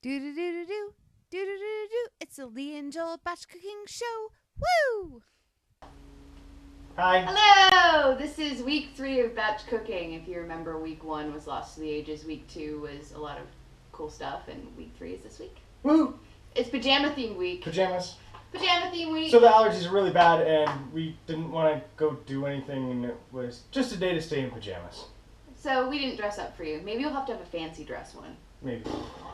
Do do do do do do do do do. It's the Lee and Joel Batch Cooking Show. Woo! Hi. Hello! This is week 3 of batch cooking. If you remember, week 1 was Lost to the Ages, week 2 was a lot of cool stuff, and week 3 is this week. Woo! It's pajama theme week. Pajamas. Pajama theme week. So the allergies are really bad, and we didn't want to go do anything, and it was just a day to stay in pajamas. So we didn't dress up for you. Maybe you'll have to have a fancy dress one. Maybe.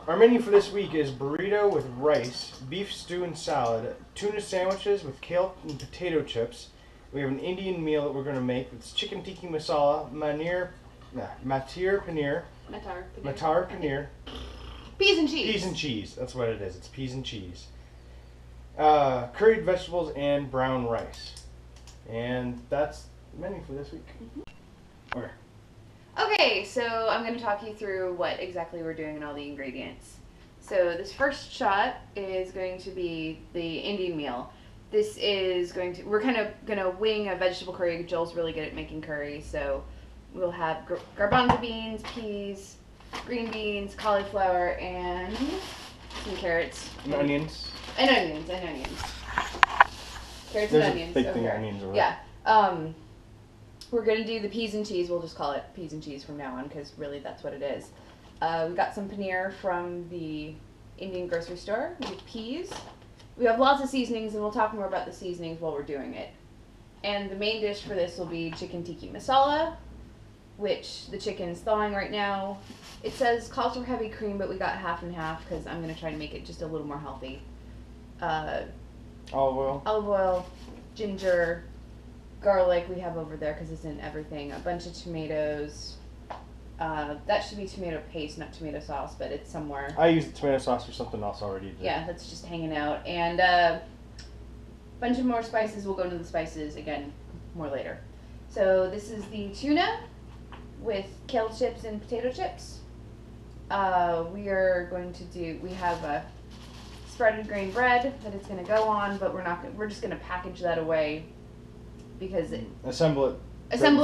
Our menu for this week is burrito with rice, beef stew and salad, tuna sandwiches with kale and potato chips. We have an Indian meal that we're going to make. It's chicken tikka masala, matir paneer, matar paneer. Peas and cheese. Peas and cheese. That's what it is. It's peas and cheese. Curried vegetables and brown rice. And that's the menu for this week. Mm-hmm. Okay. Okay, so I'm going to talk you through what exactly we're doing and all the ingredients. So this first shot is going to be the Indian meal. This is we're kind of going to wing a vegetable curry. Joel's really good at making curry, so we'll have garbanzo beans, peas, green beans, cauliflower, and some carrots. And onions. And onions. Carrots There's and onions. a big over thing here. of onions over Yeah. We're going to do the peas and cheese. We'll just call it peas and cheese from now on because really that's what it is. We got some paneer from the Indian grocery store. We have peas. We have lots of seasonings, and we'll talk more about the seasonings while we're doing it. And the main dish for this will be chicken tikka masala, which the chicken's thawing right now. It says calls for heavy cream, but we got half and half because I'm going to try to make it just a little more healthy. Olive Oil, ginger, garlic we have over there because it's in everything. A bunch of tomatoes. That should be tomato paste, not tomato sauce, but it's somewhere. I used tomato sauce for something else already. Yeah, that's just hanging out. And a bunch of more spices. We'll go into the spices again more later. So this is the tuna with kale chips and potato chips. We have a spreaded grain bread that it's going to go on, but we're just going to package that away because Assemble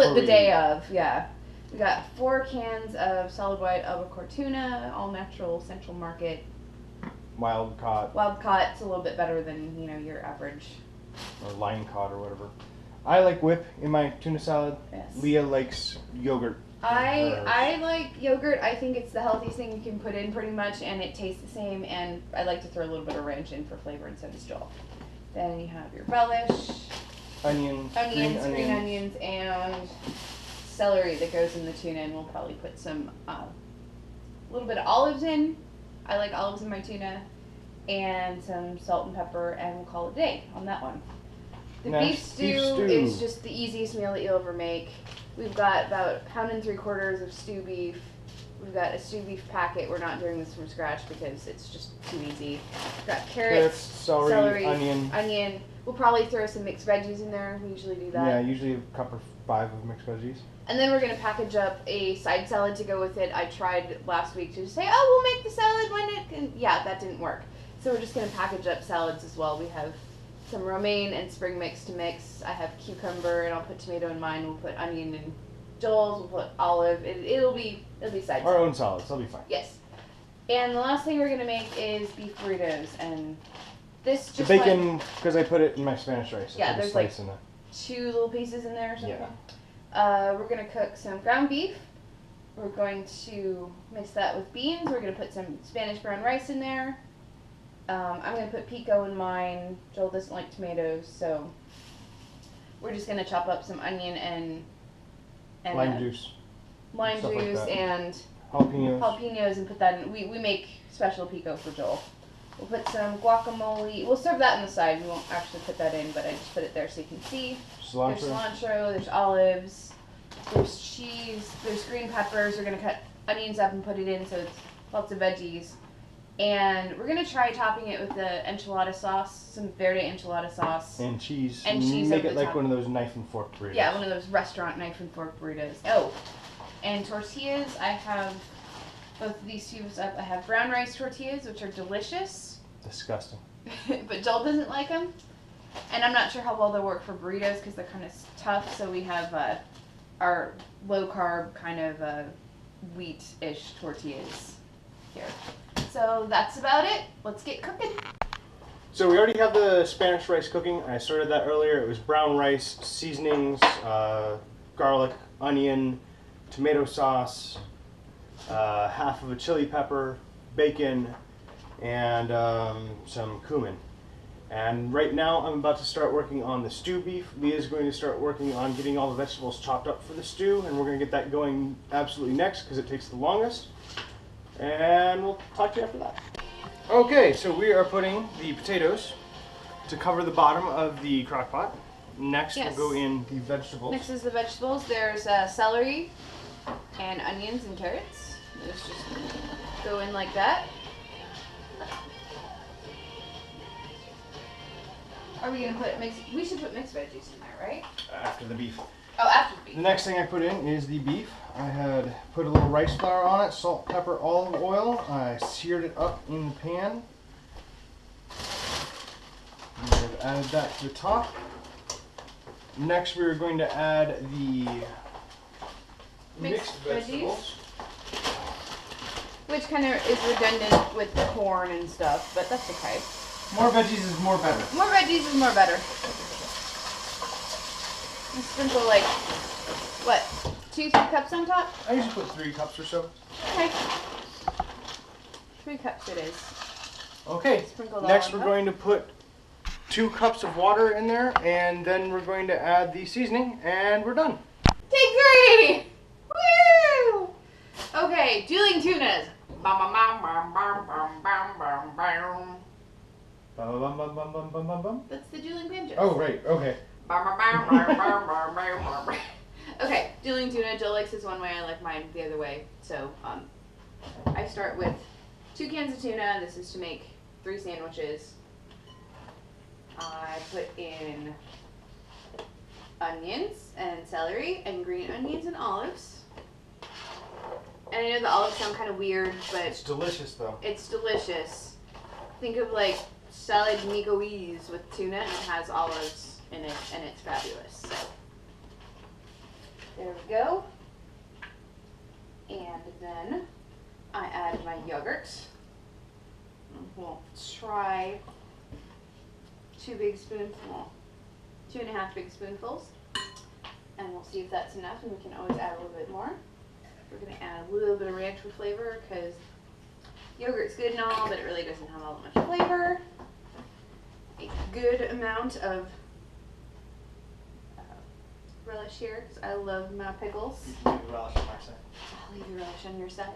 it the day of, yeah. We got 4 cans of solid white albacore tuna, all natural, Central Market. Wild caught. It's a little bit better than, your average. Or line caught or whatever. I like whip in my tuna salad. Yes. Leah likes yogurt. I like yogurt. I think it's the healthiest thing you can put in pretty much, and it tastes the same, and I like to throw a little bit of ranch in for flavor, and so does Joel. Then you have your relish. Onions, green onions, and celery that goes in the tuna, and we'll probably put some a little bit of olives in. I like olives in my tuna, and some salt and pepper, and we'll call it a day on that one. The beef stew is just the easiest meal that you'll ever make. We've got about 1 3/4 pounds of stew beef. We've got a stew beef packet. We're not doing this from scratch because it's just too easy. We've got carrots, celery, onion. We'll probably throw some mixed veggies in there. We usually do that. Yeah, usually a cup or 5 of mixed veggies. And then we're going to package up a side salad to go with it. I tried last week to just say, we'll make the salad and yeah, that didn't work. So we're just going to package up salads as well. We have some romaine and spring mix to mix. I have cucumber, and I'll put tomato in mine. We'll put onion in Joel's. We'll put olive. It'll be side Our salad. own salads. That'll be fine. Yes. And the last thing we're going to make is beef burritos. And this just the bacon, because I put it in my Spanish rice. Yeah, there's like in 2 little pieces in there or something. Yeah. We're going to cook some ground beef. We're going to mix that with beans. We're going to put some Spanish brown rice in there. I'm going to put pico in mine. Joel doesn't like tomatoes, so we're just going to chop up some onion and lime juice and jalapenos and put that in. We make special pico for Joel. We'll put some guacamole. We'll serve that on the side. We won't actually put that in, but I just put it there so you can see. Cilantro. There's cilantro. There's olives. There's cheese. There's green peppers. We're going to cut onions up and put it in so it's lots of veggies. And we're going to try topping it with the enchilada sauce, some verde enchilada sauce. And cheese. And cheese Make over it the like top. one of those knife and fork burritos. Yeah, one of those restaurant knife and fork burritos. Oh, and tortillas. I have both of these tubes up. I have brown rice tortillas, which are delicious. Disgusting. But Joel doesn't like them. And I'm not sure how well they'll work for burritos because they're kind of tough. So we have our low carb kind of wheat-ish tortillas here. So that's about it. Let's get cooking. So we already have the Spanish rice cooking. I started that earlier. It was brown rice, seasonings, garlic, onion, tomato sauce, half of a chili pepper, bacon, and some cumin. And right now I'm about to start working on the stew beef. Leah's going to start working on getting all the vegetables chopped up for the stew, and we're going to get that going absolutely next because it takes the longest. And we'll talk to you after that. Okay, so we are putting the potatoes to cover the bottom of the crock pot. Next Yes. we'll go in the vegetables. Next is the vegetables. There's celery and onions and carrots. Those just go in like that. Are we gonna put mixed? We should put mixed veggies in there, right? After the beef. Oh, after the beef. The next thing I put in is the beef. I had put a little rice flour on it, salt, pepper, olive oil. I seared it up in the pan. And I've added that to the top. Next we're going to add the mixed vegetables. Which kind of is redundant with the corn and stuff, but that's okay. More veggies is more better. More veggies is more better. And sprinkle like, what, 2-3 cups on top? I usually put 3 cups or so. Okay. 3 cups it is. Okay, Sprinkled all next on we're top. going to put 2 cups of water in there, and then we're going to add the seasoning, and we're done. Take 3! Woo! Okay, dueling tunas. Bum, bum, bum, bum, bum, bum, bum, bum, bum. Bum, bum, bum, bum, bum, bum, bum, bum. That's the dueling banjos. Oh, right, okay. Bum, bum, bum, bum, bum, bum, bum, bum. Okay, dueling tuna. Jill likes his one way, I like mine the other way. So, I start with 2 cans of tuna. This is to make 3 sandwiches. I put in onions and celery and green onions and olives. And I know the olives sound kind of weird, but It's delicious, though. it's delicious. Think of like salad nicoise with tuna, and it has olives in it, and it's fabulous. So there we go. And then I add my yogurt. We'll try 2 big spoonfuls, 2.5 big spoonfuls, and we'll see if that's enough. And we can always add a little bit more. We're gonna add a little bit of extra flavor because yogurt's good and all, but it really doesn't have all that much flavor. A good amount of relish here because I love my pickles. Leave the relish on my side. I'll leave the relish on your side.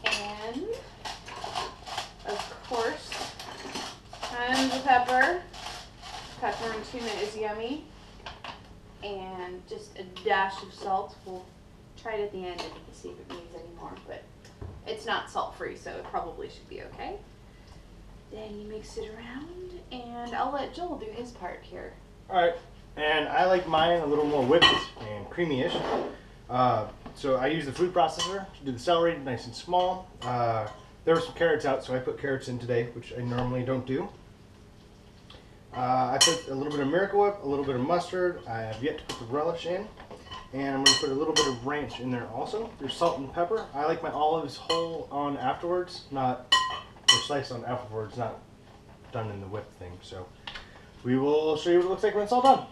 And of course, tons of pepper. Pepper and tuna is yummy. And just a dash of salt. We'll try it at the end and see if it needs any more, but it's not salt free, so it probably should be okay. Then you mix it around, and I'll let Joel do his part here. Alright, and I like mine a little more whipped and creamy-ish. So I use the food processor to do the celery nice and small. There were some carrots out, so I put carrots in today, which I normally don't do. I put a little bit of Miracle Whip, a little bit of mustard. I have yet to put the relish in. And I'm going to put a little bit of ranch in there also. There's salt and pepper. I like my olives whole on afterwards, not or sliced on afterwards, not done in the whip thing. So we will show you what it looks like when it's all done.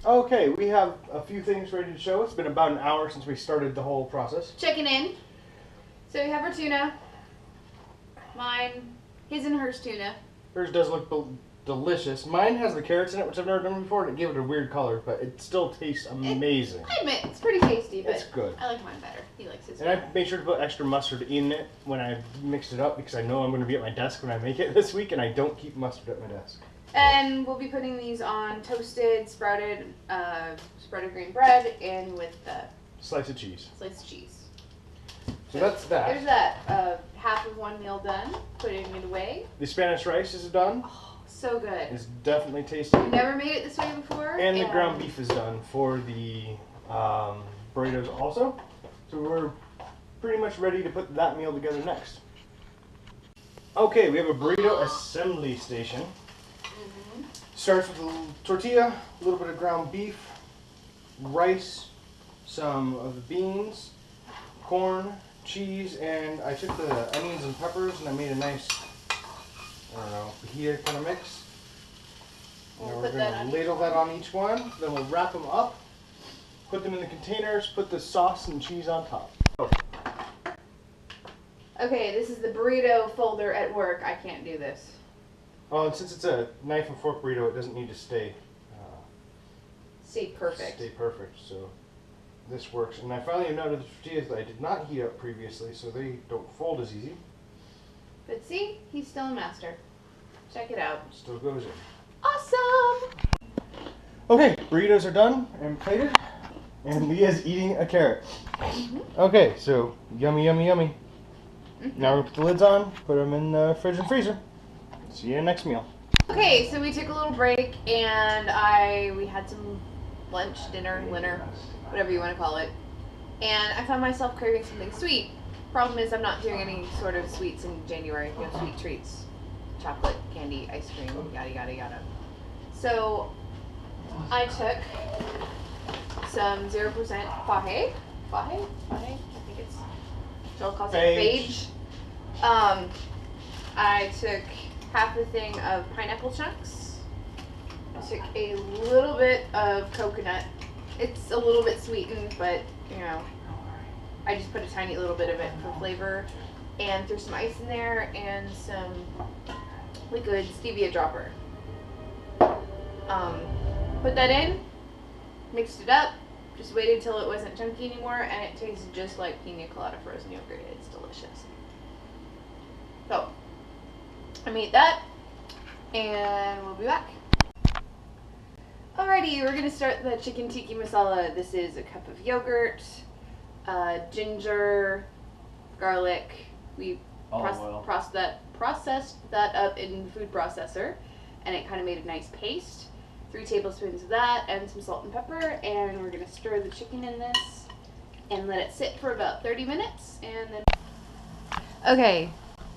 Okay, we have a few things ready to show. It's been about an hour since we started the whole process. Checking in. So we have our tuna. Mine, his and hers tuna. Hers does look delicious. Mine has the carrots in it, which I've never done before, and it gave it a weird color, but it still tastes amazing. I admit, it's pretty tasty, but It's good. I like mine better. He likes his And I made sure to put extra mustard in it when I mixed it up because I know I'm going to be at my desk when I make it this week, and I don't keep mustard at my desk. And we'll be putting these on toasted, sprouted green bread, and with Slice of cheese. slice of cheese. So that's that. There's that. Half of one meal done. Putting it away. The Spanish rice is done. Oh, so good. It's definitely tasty. We've never made it this way before. And the ground beef is done for the burritos also. So we're pretty much ready to put that meal together next. Okay, we have a burrito assembly station. Starts with a little tortilla, a little bit of ground beef, rice, some of the beans, corn, cheese, and I took the onions and peppers and I made a nice, I don't know, fajita kind of mix. Now we're going to ladle that on each one. Then we'll wrap them up, put them in the containers, put the sauce and cheese on top. Oh. Okay, this is the burrito folder at work. I can't do this. Oh, and since it's a knife and fork burrito, it doesn't need to stay perfect. Stay perfect. So this works. And I finally noted the tortillas that I did not heat up previously, so they don't fold as easy. But see, he's still a master. Check it out. Still goes in. Awesome! Okay, burritos are done and plated, and Leah's eating a carrot. Okay, so yummy, yummy, yummy. Now we're gonna put the lids on, put them in the fridge and freezer. See you next meal. Okay, so we took a little break and we had some lunch, dinner, whatever you want to call it. And I found myself craving something sweet. Problem is I'm not doing any sort of sweets in January. No sweet treats. Chocolate, candy, ice cream, yada yada yada. So I took some 0% faje. I think it's Joel calls it beige. I took half a thing of pineapple chunks. I took a little bit of coconut. It's a little bit sweetened, but you know, I just put a tiny little bit of it for flavor, and threw some ice in there and some liquid stevia dropper. Put that in, mixed it up, just waited until it wasn't chunky anymore, and it tasted just like pina colada frozen yogurt. It's delicious. So I made that, and we'll be back. Alrighty, we're gonna start the chicken tikka masala. This is a cup of yogurt, ginger, garlic. We processed that up in the food processor, and it kind of made a nice paste. 3 tablespoons of that, and some salt and pepper, and we're gonna stir the chicken in this, and let it sit for about 30 minutes, and then. Okay.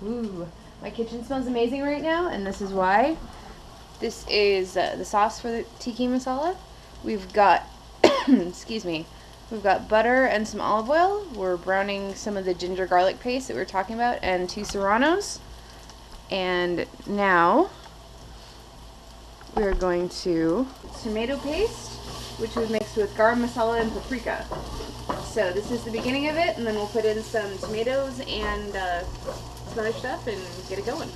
Ooh. My kitchen smells amazing right now, and this is why. This is the sauce for the tikka masala. We've got, excuse me, we've got butter and some olive oil. We're browning some of the ginger garlic paste that we were talking about, and 2 serranos. And now we're going to tomato paste, which was mixed with garam masala and paprika. So this is the beginning of it, and then we'll put in some tomatoes and some other stuff and get it going.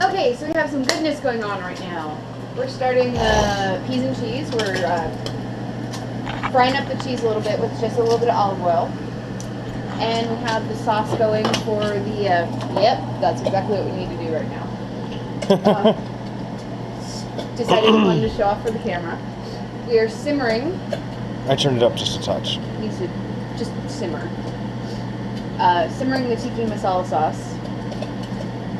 Okay, so we have some goodness going on right now. We're starting the peas and cheese. We're frying up the cheese a little bit with just a little bit of olive oil. And we have the sauce going for the, yep, that's exactly what we need to do right now. Decided we wanted to show off for the camera. We are simmering. I turned it up just a touch. Needs to just simmer. Simmering the tikka masala sauce,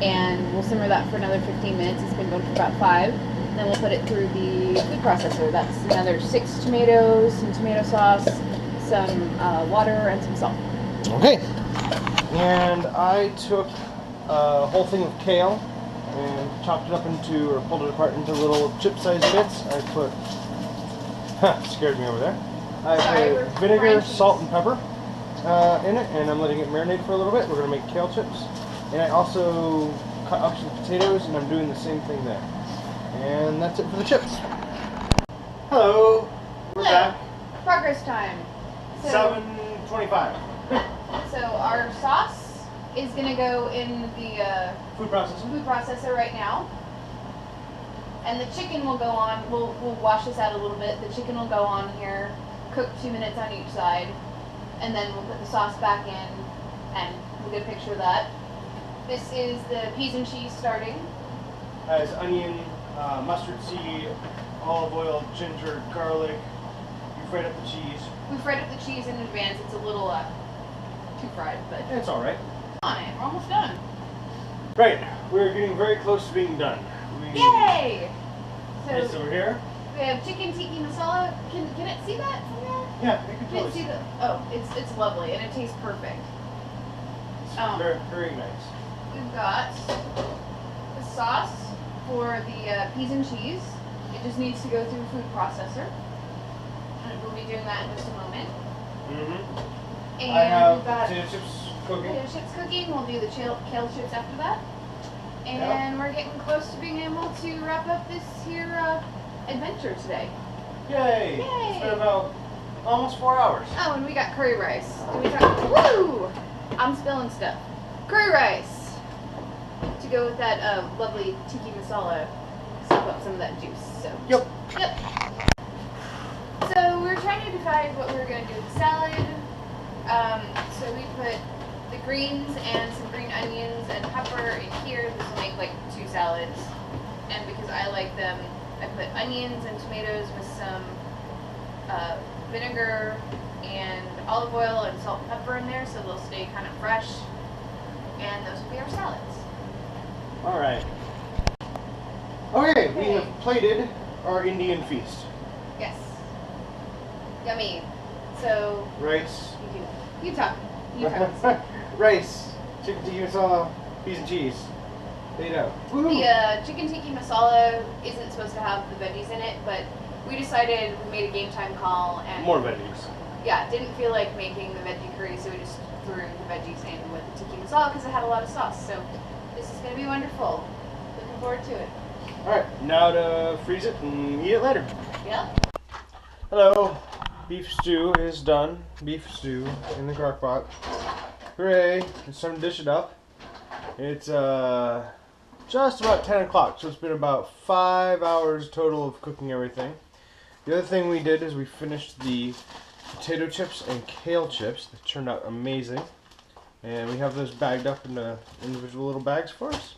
and we'll simmer that for another 15 minutes. It's been going for about 5. Then we'll put it through the food processor. That's another 6 tomatoes, some tomato sauce, some water, and some salt. Okay. And I took a whole thing of kale and chopped it up into, or pulled it apart into little chip-sized bits. I put, scared me over there. I put vinegar, salt, and pepper in it, and I'm letting it marinate for a little bit. We're going to make kale chips. And I also cut up some potatoes, and I'm doing the same thing there. And that's it for the chips. Hello. We're back. Progress time. So, 7:25. So our sauce is going to go in the Food processor right now. And the chicken will go on. We'll wash this out a little bit. The chicken will go on here, cook 2 minutes on each side, and then we'll put the sauce back in, and we'll get a picture of that. This is the peas and cheese starting. Has onion, mustard seed, olive oil, ginger, garlic. You fried up the cheese. We fried up the cheese in advance. It's a little too fried, but It's all right. on it. We're almost done. Right, we're getting very close to being done. Yay! Okay, so we're here. We have chicken tikka masala. Can it see that from there? Yeah, you can Can totally it see see the? Oh, it's lovely and it tastes perfect. It's very, very nice. We've got the sauce for the peas and cheese. It just needs to go through a food processor. And we'll be doing that in just a moment. Mm-hmm. And I have we've got potato chips cooking. potato chips cooking. We'll do the kale chips after that. And we're getting close to being able to wrap up this here adventure today. Yay! Yay! It's been about almost 4 hours. Oh, and we got curry rice. Did we talk? Woo! I'm spilling stuff. Curry rice to go with that lovely tiki masala. Soak up some of that juice. So. Yep. So we're trying to decide what we're going to do with the salad. So we put the greens and some green onions and pepper in here. This will make like 2 salads. And because I like them, I put onions and tomatoes with some vinegar and olive oil and salt and pepper in there, so they'll stay kind of fresh. And those will be our salads. All right. Okay, we have plated our Indian feast. Yes. Yummy. So Rice. you talk. You talk. Rice, chicken tikka masala, peas and cheese. Laid out. Woo-hoo. The chicken tiki masala isn't supposed to have the veggies in it, but we decided, we made a game time call, and More veggies. yeah, didn't feel like making the veggie curry, so we just threw the veggies in with the tiki masala because it had a lot of sauce. So this is going to be wonderful. Looking forward to it. All right, now to freeze it and eat it later. Yep. Hello, beef stew is done. Beef stew in the crock pot. Hooray! It's time to dish it up. It's just about 10 o'clock, so it's been about 5 hours total of cooking everything. The other thing we did is we finished the potato chips and kale chips. They turned out amazing. And we have those bagged up into individual little bags for us.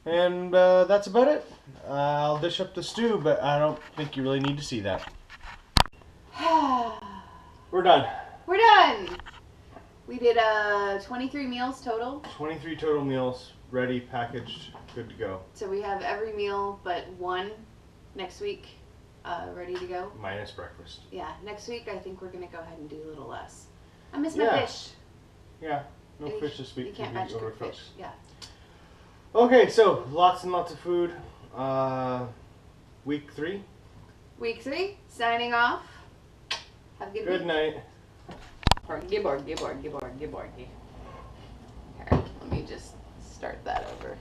And that's about it. I'll dish up the stew, but I don't think you really need to see that. We're done. We're done. We did 23 meals total. 23 total meals, ready, packaged, good to go. So we have every meal but one next week ready to go. Minus breakfast. Yeah, next week I think we're going to go ahead and do a little less. I miss my Yeah. fish. Yeah, no And fish this week. You can't because batch we cook overcooked. fish. Yeah. Okay, so lots and lots of food. Week 3. Week 3, signing off. Have a good Good week. night. Borgy, borgy, borgy, borgy, borgy. Alright, let me just start that over.